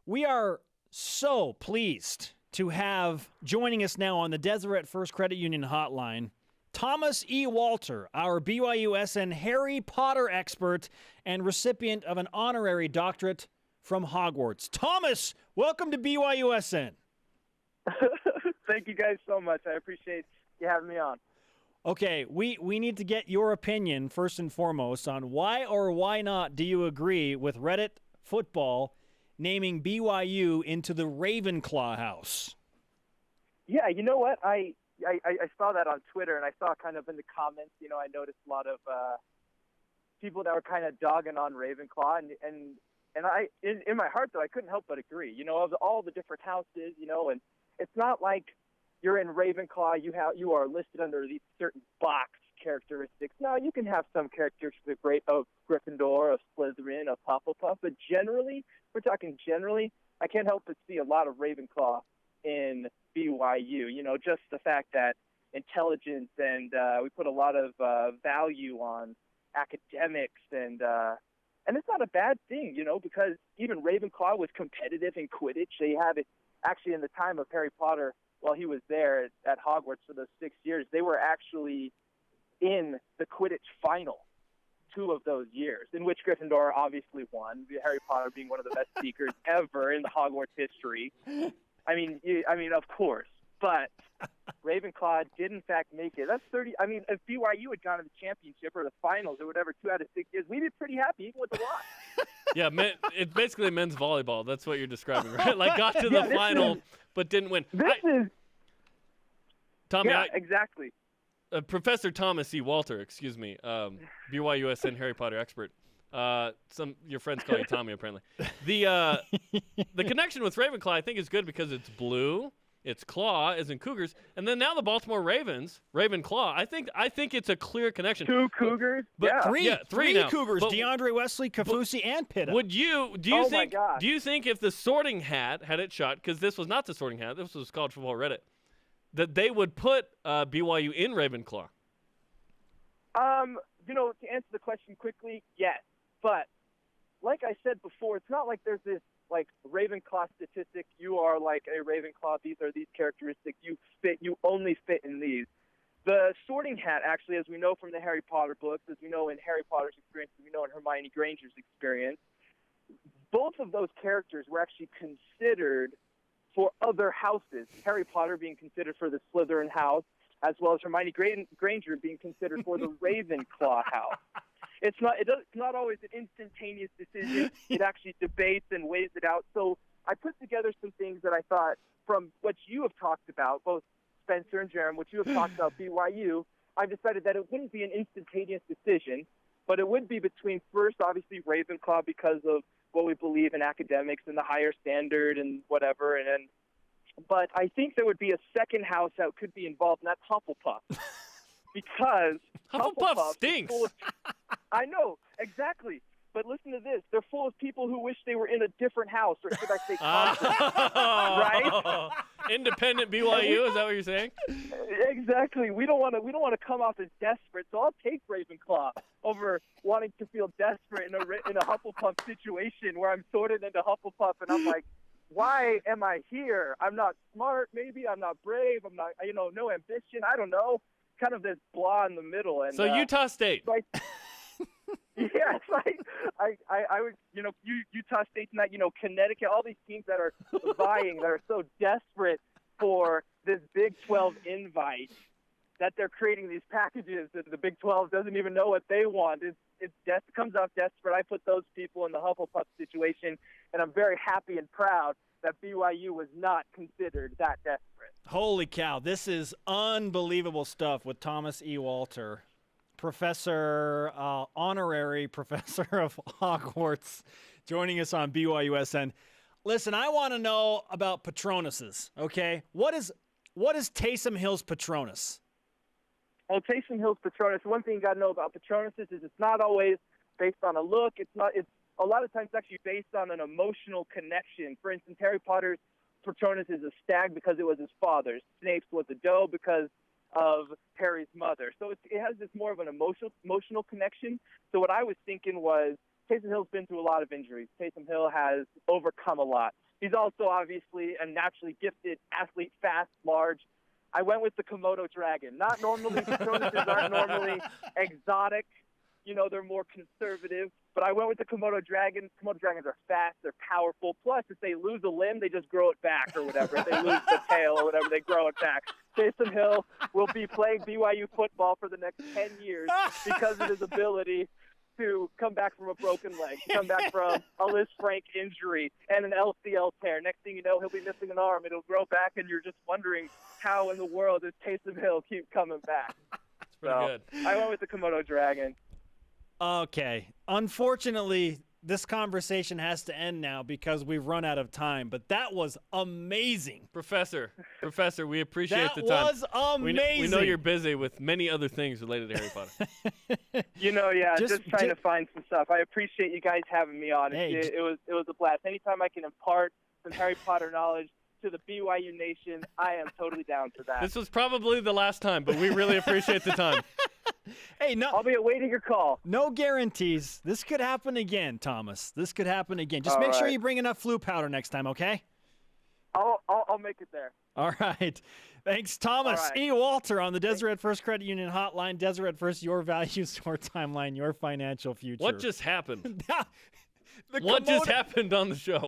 We are so pleased to have joining us now on the Deseret First Credit Union hotline, Thomas E. Walter, our BYUSN Harry Potter expert and recipient of an honorary doctorate from Hogwarts. Thomas, welcome to BYUSN. Thank you guys so much. I appreciate you having me on. Okay, we need to get your opinion first and foremost on why or why not do you agree with Reddit Football naming BYU into the Ravenclaw House? Yeah, you know what? I saw that on Twitter, and I saw kind of in the comments, I noticed a lot of people that were kind of dogging on Ravenclaw, and I, in my heart, though, I couldn't help but agree. Of all the different houses, and it's not like you're in Ravenclaw, you are listed under these certain box characteristics. No, you can have some characteristics of Gryffindor, of Slytherin, of Hufflepuff, but generally, I can't help but see a lot of Ravenclaw in BYU. Just the fact that intelligence and we put a lot of value on academics, and it's not a bad thing, because even Ravenclaw was competitive in Quidditch. They have it actually in the time of Harry Potter. While he was there at Hogwarts for those 6 years, they were actually in the Quidditch final 2 of those years, in which Gryffindor obviously won, Harry Potter being one of the best speakers ever in the Hogwarts history. I mean, of course. But Ravenclaw did, in fact, make it. That's 30. I mean, if BYU had gone to the championship or the finals or whatever 2 out of 6 years, we'd be pretty happy, even with the loss. Yeah, it's basically men's volleyball. That's what you're describing, right? Like, got to the final, but didn't win. Tommy, exactly. Professor Thomas E. Walter, excuse me, BYUSN Harry Potter expert. Your friends call you Tommy, apparently. The connection with Ravenclaw, I think, is good because it's blue. It's Claw, as in Cougars, and then now the Baltimore Ravens, Ravenclaw. I think it's a clear connection. 2 Cougars, but three now. Cougars: DeAndre Wesley, Kafusi, and Pitta. Do you think if the Sorting Hat had it shot, because this was not the Sorting Hat, this was College Football Reddit, that they would put BYU in Ravenclaw? To answer the question quickly, yes, but like I said before, it's not like there's this Ravenclaw statistic. You are like a Ravenclaw. These are these characteristics. You only fit in these. The Sorting Hat, actually, as we know from the Harry Potter books, as we know in Harry Potter's experience, as we know in Hermione Granger's experience, both of those characters were actually considered for other houses. Harry Potter being considered for the Slytherin house, as well as Hermione Granger being considered for the Ravenclaw house. It's not always an instantaneous decision. It actually debates and weighs it out. So I put together some things that I thought, from what you have talked about, both Spencer and Jerem, what you have talked about BYU, I decided that it wouldn't be an instantaneous decision, but it would be between, first, obviously, Ravenclaw because of what we believe in academics and the higher standard and whatever. But I think there would be a second house that could be involved, and that's Hufflepuff. Because Hufflepuff stinks. I know, exactly. But listen to this. They're full of people who wish they were in a different house, or should I say conference, right? Independent BYU, is that what you're saying? Exactly. We don't want to come off as desperate, so I'll take Ravenclaw over wanting to feel desperate in a Hufflepuff situation where I'm sorted into Hufflepuff and I'm like, why am I here? I'm not smart, maybe. I'm not brave. I'm not, no ambition. I don't know. Kind of this blah in the middle. And so Utah State. So yes, I would, Utah State and that, Connecticut, all these teams that are vying, that are so desperate for this Big 12 invite that they're creating these packages that the Big 12 doesn't even know what they want. It comes off desperate. I put those people in the Hufflepuff situation, and I'm very happy and proud that BYU was not considered that desperate. Holy cow, this is unbelievable stuff with Thomas E. Walter, honorary professor of Hogwarts, joining us on BYUSN. Listen, I want to know about Petronases, okay? What is Taysom Hill's Petronas? Well, Taysom Hill's Petronas, one thing you got to know about Petronases is it's not always based on a look. It's a lot of times actually based on an emotional connection. For instance, Harry Potter's Petronas is a stag because it was his father's. Snape's was a doe because of Harry's mother. So it has this more of an emotional connection. So what I was thinking was Taysom Hill's been through a lot of injuries. Taysom Hill has overcome a lot. He's also obviously a naturally gifted athlete, fast, large. I went with the Komodo dragon. Not normally, Petronas aren't normally exotic. You know, they're more conservative. But I went with the Komodo dragon. Komodo dragons are fast. They're powerful. Plus, if they lose a limb, they just grow it back or whatever. If they lose the tail or whatever, they grow it back. Taysom Hill will be playing BYU football for the next 10 years because of his ability to come back from a broken leg, come back from a Liz Frank injury and an LCL tear. Next thing you know, he'll be missing an arm. It'll grow back, and you're just wondering how in the world does Taysom Hill keep coming back. It's pretty good. I went with the Komodo dragon. Okay. Unfortunately, this conversation has to end now because we've run out of time, but that was amazing. Professor, we appreciate That the time. was amazing. We know you're busy with many other things related to Harry Potter. Just trying to find some stuff. I appreciate you guys having me on. Hey, It was a blast. Anytime I can impart some Harry Potter knowledge to the BYU Nation, I am totally down for that. This was probably the last time, but we really appreciate the time. Hey, I'll be awaiting your call. no guarantees. This could happen again, Thomas. This could happen again. Just All make sure right. you bring enough flu powder next time, okay? I'll make it there. All right. Thanks, Thomas All right. E. Walter on the Deseret First Credit Union Hotline. Deseret First, your values, your timeline, your financial future. What just happened? The What just Komodo- happened on the show?